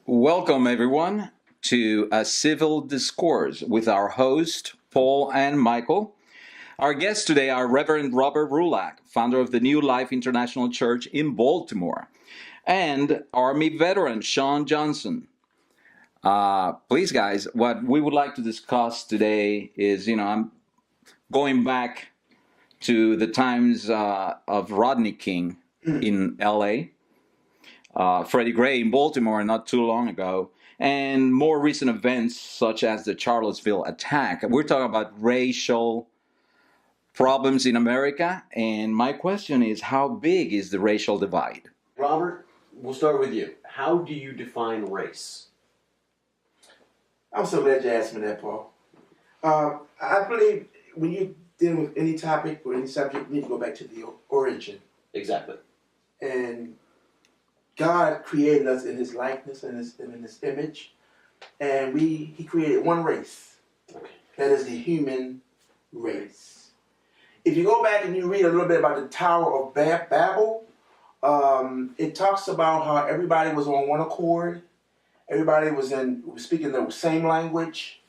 Welcome, everyone, to A Civil Discourse with our host, Paul and Michael. Our guests today are Reverend Robert Roulhac, founder of the New Life International Church in Baltimore, and Army veteran Sean Johnson. Please, guys, what we would like to discuss today is, I'm going back to the times of Rodney King in LA, Freddie Gray in Baltimore not too long ago, and more recent events such as the Charlottesville attack. We're talking about racial problems in America, and my question is, how big is the racial divide? Robert, we'll start with you. How do you define race? I'm so glad you asked me that, Paul. I believe when you're dealing with any topic or any subject, you need to go back to the origin. Exactly. And God created us in His likeness and in His image, and He created one race. Okay. That is the human race. If you go back and you read a little bit about the Tower of Babel, it talks about how everybody was on one accord. Everybody was speaking the same language.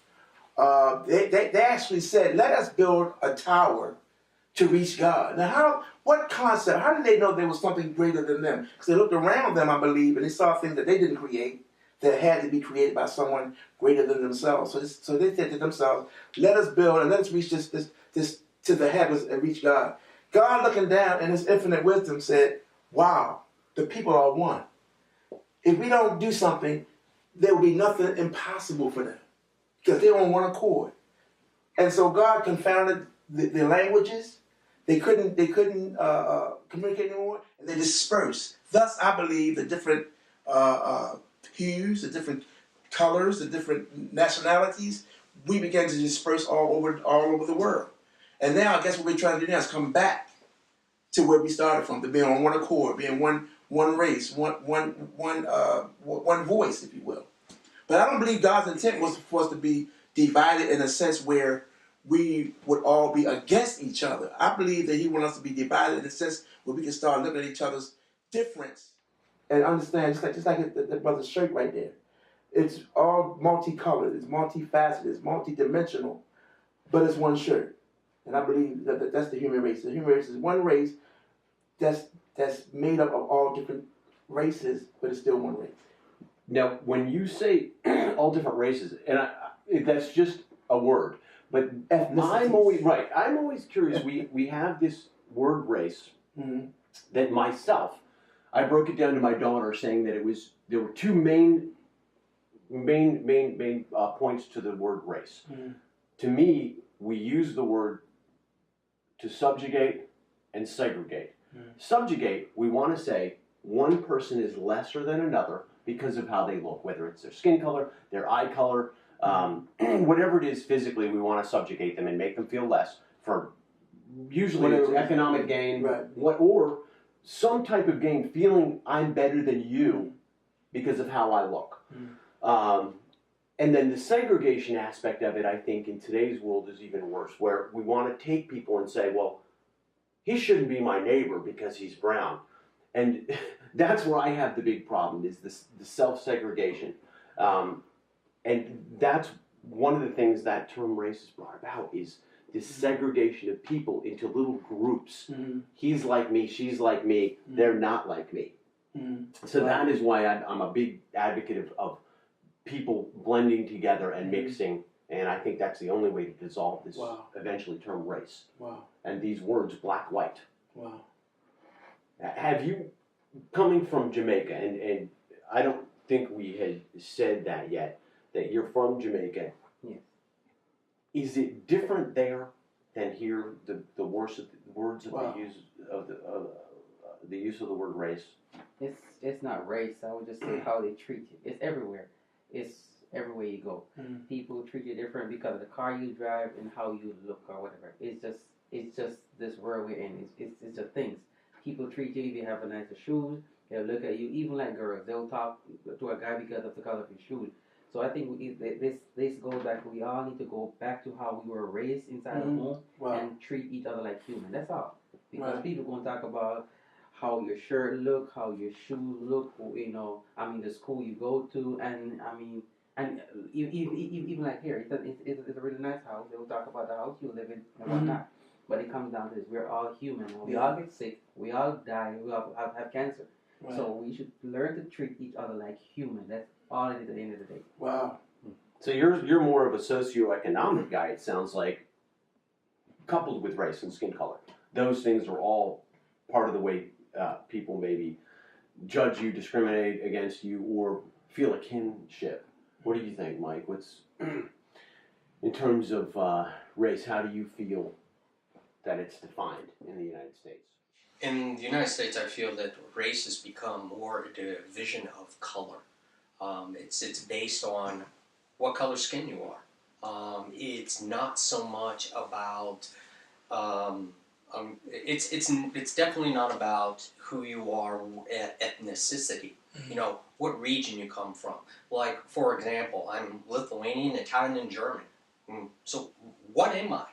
They actually said, "Let us build a tower to reach God." Now, what concept? How did they know there was something greater than them? Because they looked around them, I believe, and they saw things that they didn't create that had to be created by someone greater than themselves. So they said to themselves, "Let us build and let us reach this to the heavens and reach God." God, looking down in His infinite wisdom, said, "Wow, the people are one. If we don't do something, there will be nothing impossible for them because they're on one accord." And so God confounded the languages. They couldn't communicate anymore, and they dispersed. Thus, I believe the different hues, the different colors, the different nationalities, we began to disperse all over the world. And now, I guess what we're trying to do now is come back to where we started from, to being on one accord, being one race, one voice, if you will. But I don't believe God's intent was for us to be divided in a sense where we would all be against each other. I believe that He wants us to be divided in a sense where we can start looking at each other's difference and understand, just like the brother's shirt right there. It's all multicolored, it's multifaceted, it's multidimensional, but it's one shirt. And I believe that that's the human race. The human race is one race that's made up of all different races, but it's still one race. Now, when you say all different races, and that's just a word, but I'm always curious. We have this word race that myself, I broke it down to my daughter, saying that there were two main points to the word race. To me, we use the word to subjugate and segregate. Subjugate, we want to say one person is lesser than another because of how they look, whether it's their skin color, their eye color, whatever it is physically, we want to subjugate them and make them feel less for usually it's economic gain, right, or some type of gain, feeling I'm better than you because of how I look. And then the segregation aspect of it, I think, in today's world is even worse, where we want to take people and say, well, he shouldn't be my neighbor because he's brown. And that's where I have the big problem, is the self-segregation. And that's one of the things that term race has brought about, is this segregation of people into little groups. He's like me, she's like me, they're not like me. So that is why I'm a big advocate of people blending together and mixing, and I think that's the only way to dissolve this eventually term race. And these words, black, white. Have you, coming from Jamaica, and I don't think we had said that yet, that you're from Jamaica. Yes. Is it different there than here, the words of the use of the word race? It's not race. I would just say how they treat you. It's everywhere. It's everywhere you go. People treat you different because of the car you drive and how you look or whatever. It's just this world we're in. It's just things. People treat you if you have a nicer shoes. They'll look at you. Even like girls, they'll talk to a guy because of the color of his shoes. So I think this goes back. We all need to go back to how we were raised inside the home and treat each other like human. That's all. Because people gonna talk about how your shirt look, how your shoes look, you know, I mean, the school you go to, and I mean, and even like here, it's a really nice house. They will talk about the house you live in and whatnot. But it comes down to this: we're all human. We all get sick. We all die. We all have cancer. Right. So we should learn to treat each other like human. That's all it is at the end of the day. Wow. So you're more of a socioeconomic guy, it sounds like, coupled with race and skin color. Those things are all part of the way people maybe judge you, discriminate against you, or feel a kinship. What do you think, Mike? What's in terms of race? How do you feel that it's defined in the United States? In the United States, I feel that race has become more a division of color. It's based on what color skin you are. It's not so much about. It's definitely not about who you are, ethnicity. You know, what region you come from. Like, for example, I'm Lithuanian, Italian, and German. So what am I?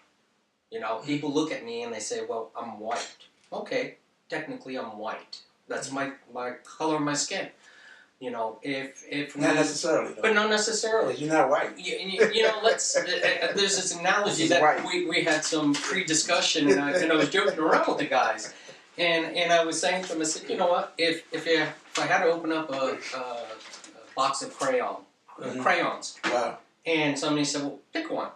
You know, people look at me and they say, well, I'm white. Okay, technically I'm white. That's my color of my skin. You know, if not necessarily, though. But not necessarily. You're not white. You know, let's. There's this analogy that we had some pre-discussion, and I was joking around with the guys, and I was saying to them, I said, you know what, if I had to open up a box of crayons, wow, and somebody said, well, pick one.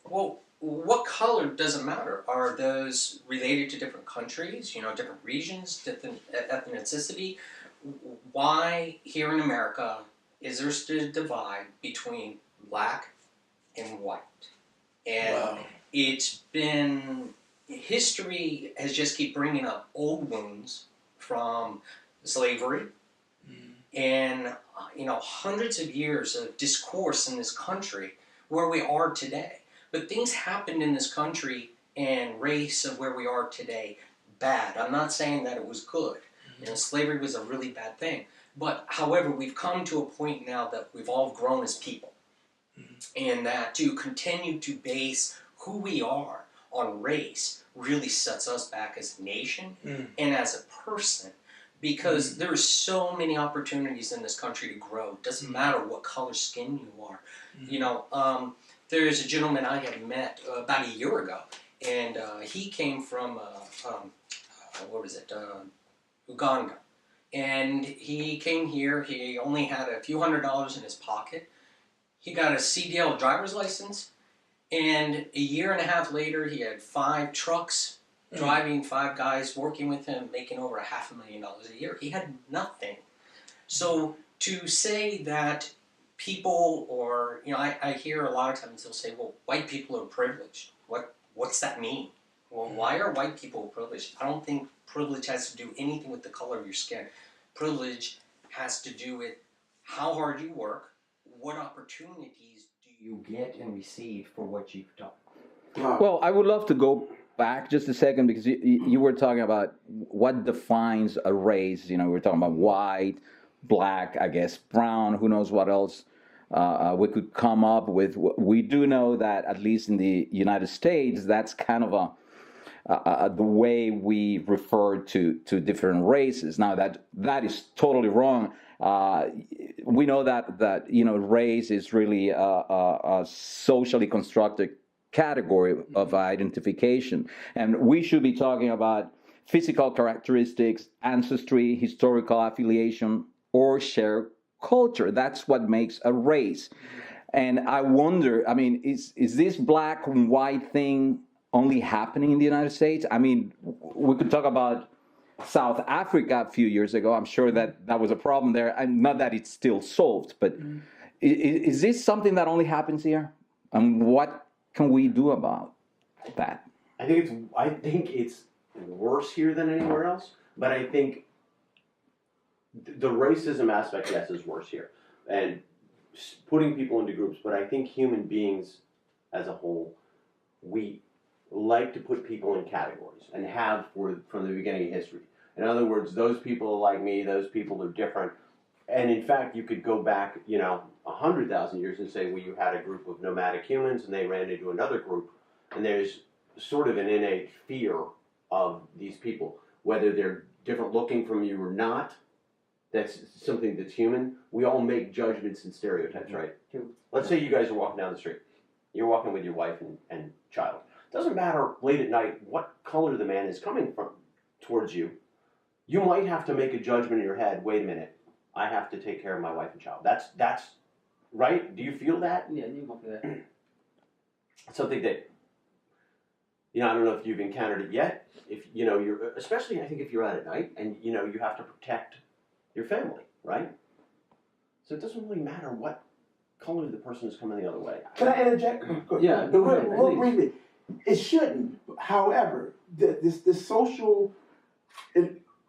Well, what color doesn't matter? Are those related to different countries? You know, different regions, different ethnicity? Why here in America is there still a divide between black and white? And it's been, history has just keep bringing up old wounds from slavery and, you know, hundreds of years of discourse in this country where we are today. But things happened in this country and race of where we are today bad. I'm not saying that it was good. You know, slavery was a really bad thing. But, however, we've come to a point now that we've all grown as people. And that to continue to base who we are on race really sets us back as a nation and as a person. Because there are so many opportunities in this country to grow. It doesn't matter what color skin you are. You know, there's a gentleman I had met about a year ago. And he came from, Uganda. And he came here, he only had a few $100s in his pocket. He got a CDL driver's license, and a year and a half later he had 5 trucks, driving 5 guys, working with him, making over $500,000 a year. He had nothing. So to say that people, or, you know, I hear a lot of times they'll say, well, white people are privileged. What's that mean? Well, why are white people privileged? I don't think privilege has to do anything with the color of your skin. Privilege has to do with how hard you work, what opportunities do you get and receive for what you've done. Well, I would love to go back just a second because you were talking about what defines a race. You know, we were talking about white, black, I guess, brown, who knows what else we could come up with. We do know that, at least in the United States, that's kind of the way we refer to different races. Now that is totally wrong. We know that you know, race is really a socially constructed category of identification, and we should be talking about physical characteristics, ancestry, historical affiliation, or shared culture. That's what makes a race. And I wonder, I mean, is this black and white thing only happening in the United States? I mean, we could talk about South Africa a few years ago. I'm sure that was a problem there. And not that it's still solved, but is this something that only happens here? And what can we do about that? I think it's worse here than anywhere else, but I think the racism aspect, yes, is worse here. And putting people into groups, but I think human beings as a whole, we like to put people in categories and have from the beginning of history. In other words, those people are like me, those people are different. And in fact, you could go back, you know, 100,000 years and say, well, you had a group of nomadic humans and they ran into another group. And there's sort of an innate fear of these people, whether they're different looking from you or not. That's something that's human. We all make judgments and stereotypes, right? True. Let's say you guys are walking down the street. You're walking with your wife and child. Doesn't matter late at night what color the man is coming from towards you. You might have to make a judgment in your head. Wait a minute, I have to take care of my wife and child. That's right. Do you feel that? Yeah, you might feel that. Something that, you know, I don't know if you've encountered it yet. If you know, you're especially, I think, if you're out at night and you know you have to protect your family, right? So it doesn't really matter what color the person is coming the other way. Can I interject? Yeah, go ahead, Real please. briefly. It shouldn't. However, this social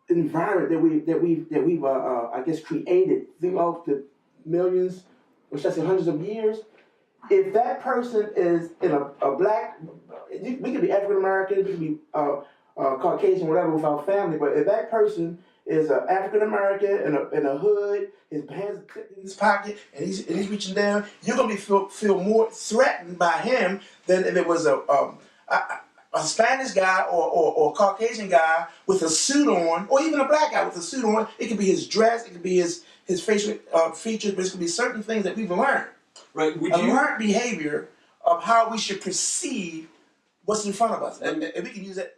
environment that we've I guess created throughout the millions, or should I say hundreds of years, if that person is in a black, we could be African American, we could be Caucasian, whatever, with our family, but if that person is an African American in a hood, his hands in his pocket, and he's reaching down, you're gonna feel more threatened by him than if it was a Spanish guy or a Caucasian guy with a suit on, or even a black guy with a suit on. It could be his dress, it could be his facial features, but it could be certain things that we've learned. Right? Would A you? learned behavior of how we should perceive what's in front of us, and we can use that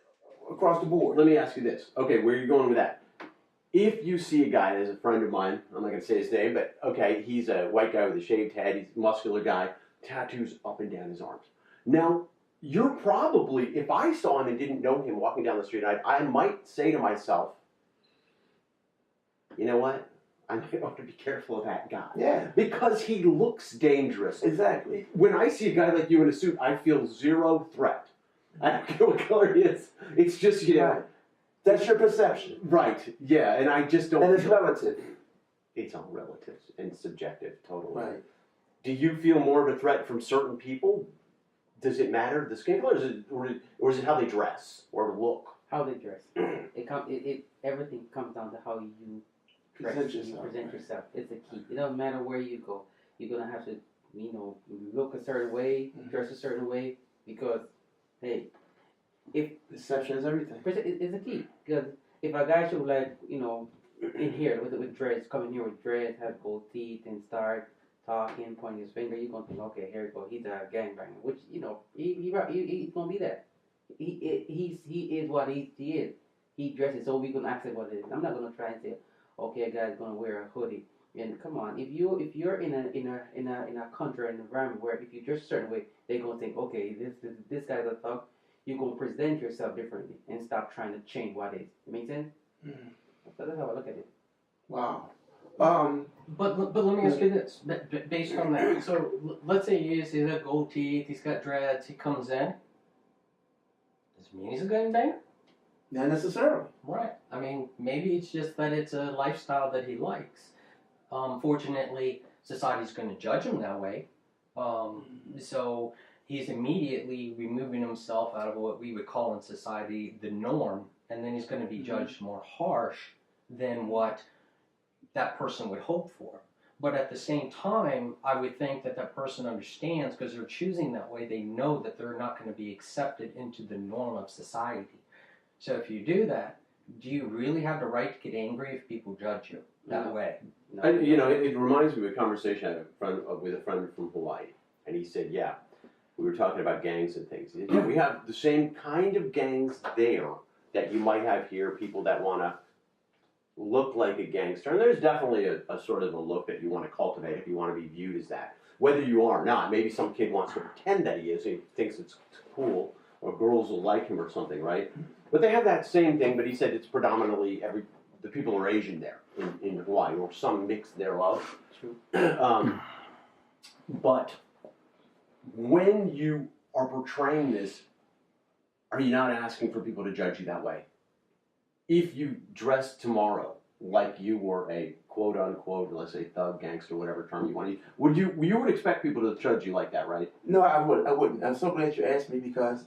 across the board. Let me ask you this. Okay, where are you going with that? If you see a guy, there's a friend of mine, I'm not going to say his name, but okay, he's a white guy with a shaved head, he's a muscular guy, tattoos up and down his arms. Now, you're probably, if I saw him and didn't know him walking down the street, I might say to myself, you know what? I ought to be careful of that guy. Yeah. Because he looks dangerous. Exactly. When I see a guy like you in a suit, I feel zero threat. I don't care what color he is. It's just, you know. Right. That's your perception. Right, yeah, and I just don't And it's feel- relative. It's all relative and subjective, totally. Right. Do you feel more of a threat from certain people? Does it matter the skin color, or is it how they dress or look? How they dress. Everything comes down to how you dress. Present You yourself. present yourself. It's the key. It doesn't matter where you go. You're gonna have to, look a certain way, dress a certain way, because, hey, if Perception is everything. it's a key. Because if a guy should in here with dreads, come in here with dreads, have gold teeth, and start talking, pointing his finger, you're gonna think, okay, here we go, he's a gangbanger. Which he's gonna be that. He is what he is. He dresses, so we gonna accept what it is. I'm not gonna try and say, okay, a guy's gonna wear a hoodie. And come on, if you're in a country or an environment where if you dress a certain way, they're gonna think, okay, this guy's a thug. You're gonna present yourself differently and stop trying to change what is. It makes sense? So that's how I look at it. Wow. But let me ask you this, based on that. So let's say he's got gold teeth, he's got dreads, he comes in. Does it mean he's a gangbanger? Not necessarily. Right. I mean, maybe it's just that it's a lifestyle that he likes. Fortunately, society's going to judge him that way. So he's immediately removing himself out of what we would call in society the norm, and then he's going to be judged more harsh than what that person would hope for. But at the same time, I would think that that person understands, because they're choosing that way, they know that they're not going to be accepted into the norm of society. So if you do that, do you really have the right to get angry if people judge you that way? No. It reminds me of a conversation I had with a friend from Hawaii, and he said, yeah, we were talking about gangs and things. He said, yeah, we have the same kind of gangs there that you might have here, people that want to look like a gangster. And there's definitely a sort of a look that you want to cultivate if you want to be viewed as that. Whether you are or not, maybe some kid wants to pretend that he is, he thinks it's cool, or girls will like him or something, right? But they have that same thing, but he said it's predominantly the people are Asian there in Hawaii, or some mix thereof. True. But when you are portraying this, are you not asking for people to judge you that way? If you dress tomorrow like you were a quote unquote, let's say thug, gangster, whatever term you want to use, you would expect people to judge you like that, right? No, I wouldn't. I'm so glad you asked me, because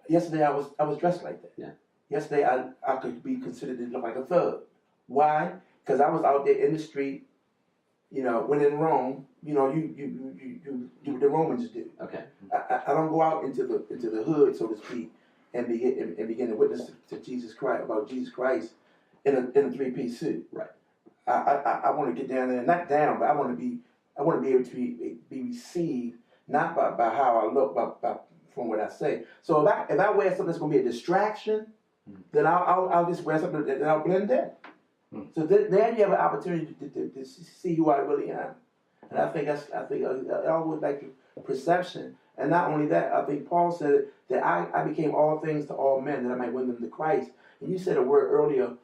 yesterday I was dressed like that. Yeah. Yesterday I could be considered to look like a thug. Why? Because I was out there in the street, when in Rome, you do what the Romans do. Okay. I don't go out into the hood, so to speak, and begin to witness to Jesus Christ, about Jesus Christ in a 3-piece suit. Right. I want to get down there, not down, but I want to be able to be received not by how I look, but from what I say. So if I wear something that's going to be a distraction, then I'll just wear something that I'll blend in. So then you have an opportunity to see who I really am. And I think I always like perception. And not only that, I think Paul said it, that I became all things to all men that I might win them to Christ. And you said a word earlier,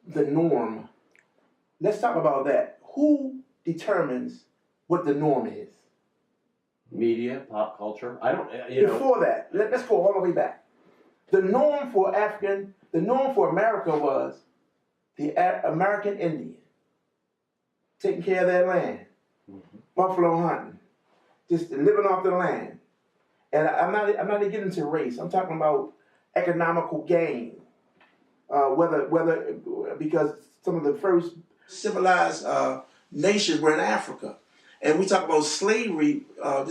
the norm. Let's talk about that. Who determines what the norm is? Media, pop culture. I don't, Before that, let's go all the way back. The norm for America was the American Indian taking care of their land, buffalo hunting, just living off the land. And I'm not getting into race. I'm talking about economical gain. Whether because some of the first civilized nations were in Africa, and we talk about slavery. Let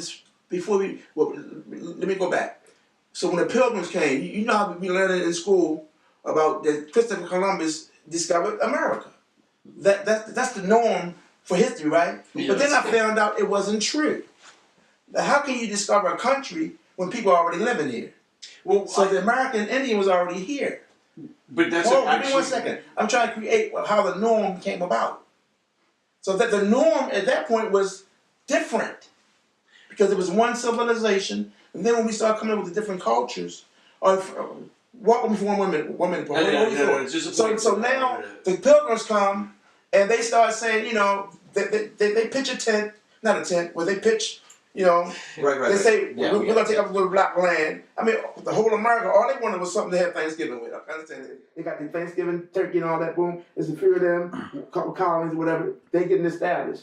me go back. So when the Pilgrims came, you know how we learned in school about that Christopher Columbus discovered America. That's the norm for history, right? Yes. But then I found out it wasn't true. Now, how can you discover a country when people are already living here? Well, So the American Indian was already here. but that's Hold on, give me 1 second. I'm trying to create how the norm came about. So that the norm at that point was different because it was one civilization, and then when we started coming up with the different cultures, walk me for 1 minute, Paul. it's just a point. So now the Pilgrims come and they start saying, they pitch a tent, not a tent, where they pitch. Right. They say, Yeah, we're going to take up a little black land. I mean, the whole America, all they wanted was something to have Thanksgiving with. I understand that. They got the Thanksgiving turkey and all that, boom. There's a few of them, couple colonies or whatever. They getting established.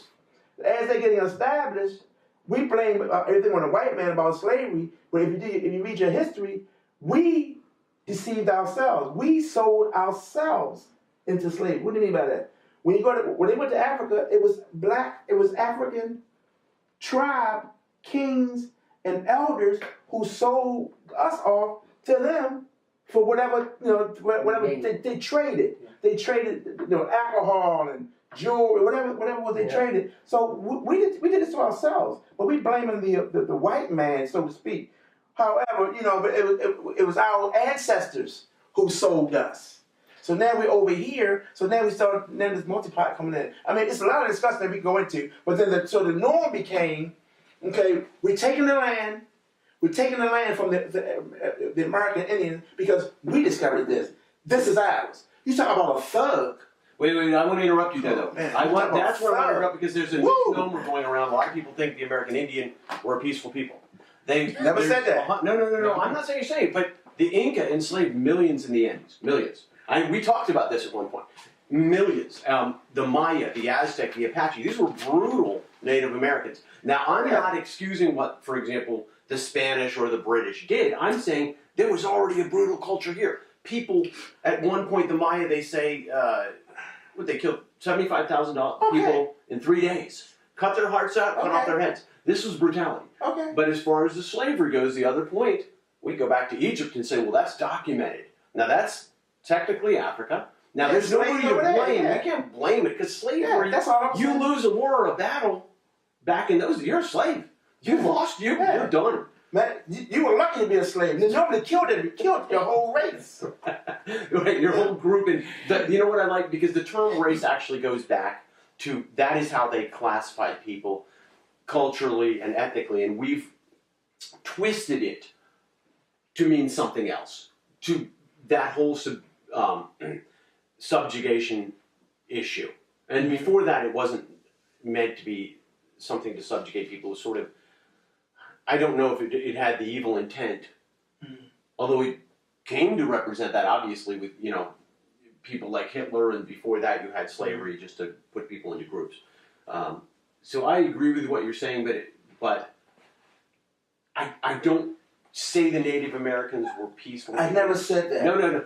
As they're getting established, we blame everything on the white man about slavery. But if you read your history, we deceived ourselves. We sold ourselves into slavery. What do you mean by that? When they went to Africa, it was black, it was African tribe, kings and elders who sold us off to them for whatever they traded. They traded alcohol and jewelry, whatever was they traded. So we did this to ourselves, but we blaming the white man, so to speak. However, but it was our ancestors who sold us. So now we're over here. So now then this multiply coming in. I mean, it's a lot of discussion that we can go into. But then the norm became, okay, we're taking the land. We're taking the land from the American Indians because we discovered this. This is ours. You talk about a thug. Wait, I want to interrupt you there, though. Man, That's where I want to interrupt because there's a misnomer Woo! going around. A lot of people think the American Indian were a peaceful people. They Never said that. No. I'm not saying you're saying it, but the Inca enslaved millions in the Andes. Millions. We talked about this at one point. Millions. The Maya, the Aztec, the Apache, these were brutal Native Americans. Now, I'm not excusing what, for example, the Spanish or the British did. I'm saying there was already a brutal culture here. People, at one point, the Maya, they say, they killed 75,000 people in 3 days. Cut their hearts out, cut off their heads. This was brutality. Okay. But as far as the slavery goes, the other point, we go back to Egypt and say, well, that's documented. Now, that's technically Africa. Now, there's nobody to blame. You can't blame it because slavery, that's all I'm saying. you lose a war or a battle back in those, you're a slave. You lost, you're done. Man, you were lucky to be a slave. Nobody killed him. You killed your whole race. Right, your whole group. And you know what I like? Because the term race actually goes back to, that is how they classified people culturally and ethnically. And we've twisted it to mean something else. To that whole subjugation issue. And before that, it wasn't meant to be something to subjugate people. It was sort of, I don't know if it had the evil intent, although it came to represent that, obviously, with, people like Hitler, and before that you had slavery just to put people into groups. So I agree with what you're saying, but I don't say the Native Americans were peaceful. I never said that. No.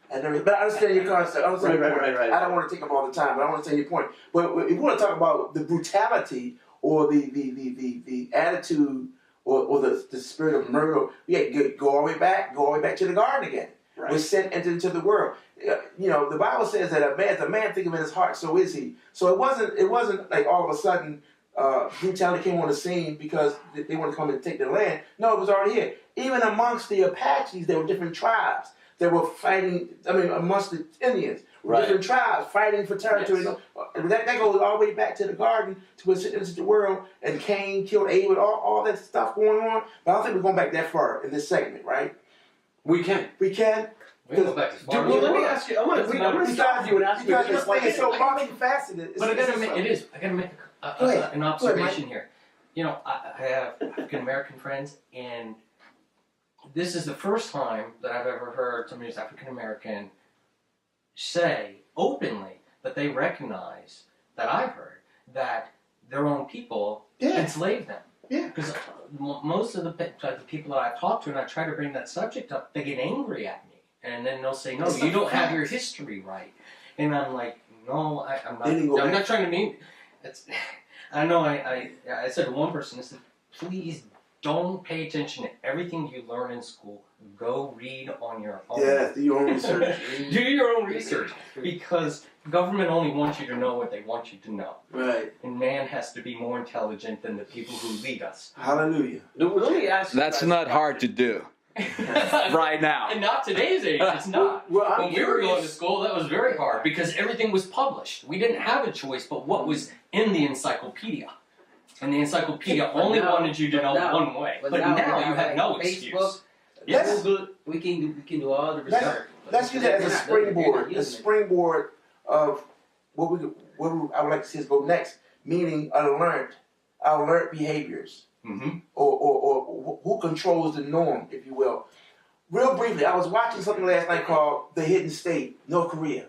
But I understand your concept. Right. I don't want to take up all the time, but I want to say your point. But if you want to talk about the brutality or the attitude or the spirit of murder. Yeah, go all the way back to the garden again. Right. Was sent into the world. The Bible says that a man thinketh in his heart, so is he. So it wasn't like all of a sudden brutality came on the scene because they want to come and take the land. No, it was already here. Even amongst the Apaches, there were different tribes that were fighting. I mean, amongst the Indians, different tribes fighting for territory. Yes. That goes all the way back to the garden, to into the world, and Cain killed Abel, all that stuff going on. But I don't think we're going back that far in this segment, right? We can. We can. We can go back as far Well, as let me ask you. I'm going to stop you and ask you Because this. this thing is so multifaceted. But I gotta make an observation here. I have African American friends, and this is the first time that I've ever heard somebody who's African American say openly that they recognize that I've heard that their own people enslaved them. Yeah. Because most of the people that I've talked to, and I try to bring that subject up, they get angry at me, and then they'll say, "No, you don't have your history right," and I'm like, "No, I'm not. I'm not trying to mean." I know. I said to one person, I said, "Please don't pay attention to everything you learn in school. Go read on your own. Yeah, do your own research. Do your own research, because government only wants you to know what they want you to know. Right. And man has to be more intelligent than the people who lead us." Hallelujah. Let me ask you. That's not hard to do right now. And not today's age, it's not. Well, When we were going to school, that was very hard because everything was published. We didn't have a choice but what was in the encyclopedia. And the encyclopedia only wanted you to know one way. But now you have no excuse. Facebook, Yes. Google, we can do all the research. Let's use that as a springboard. A springboard of what I would like to see us go next, meaning our learned behaviors, or who controls the norm, if you will. Real briefly, I was watching something last night called The Hidden State, North Korea,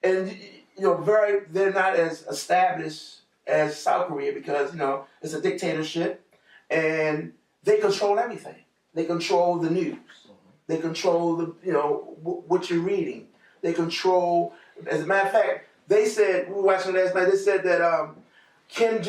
and they're not as established as South Korea because it's a dictatorship, and they control everything. They control the news. They control what you're reading. They control. As a matter of fact, they said we were watching last night. They said that Kim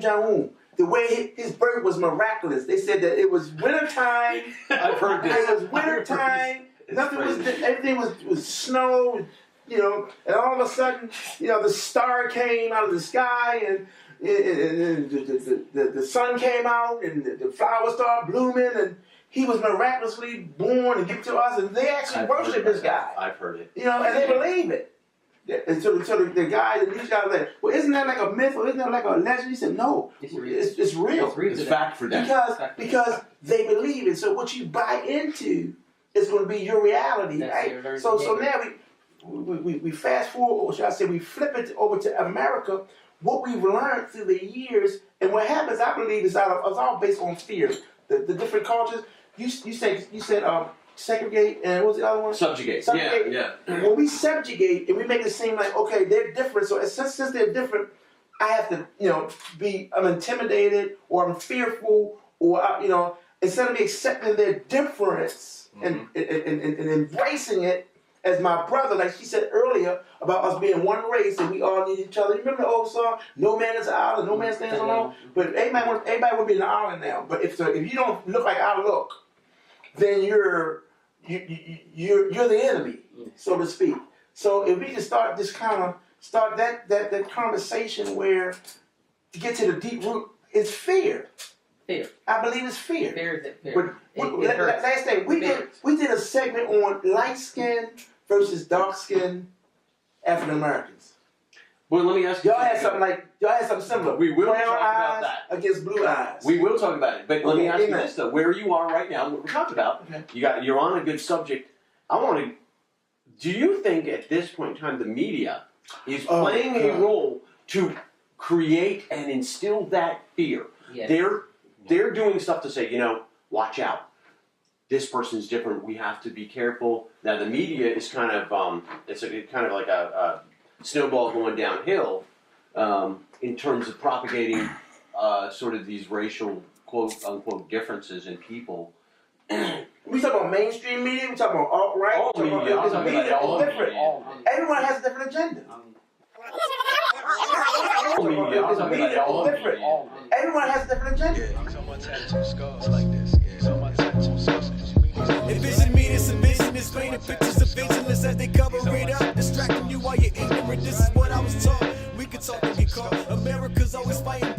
Jong-un, the way his birth was miraculous. They said that it was wintertime. I've heard this. It was wintertime. Everything was snow. And all of a sudden, the star came out of the sky and the sun came out and the flowers started blooming and he was miraculously born and given to us, and they actually worship this guy. I've heard it. And they believe it. And so the news guy was like, "Well, isn't that like a myth or isn't that like a legend?" He said, "No, it's real. It's fact for them. Because they believe it. So what you buy into is going to be your reality, right? So now we fast forward, or should I say, we flip it over to America. What we've learned through the years, and what happens, I believe, is it's all based on fear. The different cultures. You said segregate, and what's the other one? Subjugate. Yeah. When we subjugate and we make it seem like, okay, they're different, so since they're different, I have to, I'm intimidated or I'm fearful or, instead of me accepting their difference and embracing it as my brother, like she said earlier about us being one race and we all need each other. You remember the old song, "No man is an island, no man stands alone"? But everybody would be an island now. But if you don't look like I look, then you're the enemy, so to speak. So if we can start that conversation where to get to the deep root is fear. Fear. I believe it's fear. Fear. But last day we did a segment on light skin versus dark skin African Americans. Well, let me ask you. Y'all had something similar. We will Brown talk about eyes that against blue eyes. We will talk about it, but let me ask you Amen. this though: where you are right now, what we're talking about, you're on a good subject. Do you think at this point in time the media is playing a role to create and instill that fear? Yes. They're doing stuff to say, watch out. This person's different. We have to be careful. Now the media is kind of kind of like a snowball going downhill in terms of propagating sort of these racial quote unquote differences in people. We talk about mainstream media. We talk about alt-right. All media. I'm talking about all different. media. Everyone has a different agenda. social media. Media I'm looking at all is of different. it. Everyone has a different agenda. Envision me, this ambition is painting pictures of vigilance as they cover it up, distracting you while you're ignorant. This is what I was taught. We could talk and get caught. America's always fighting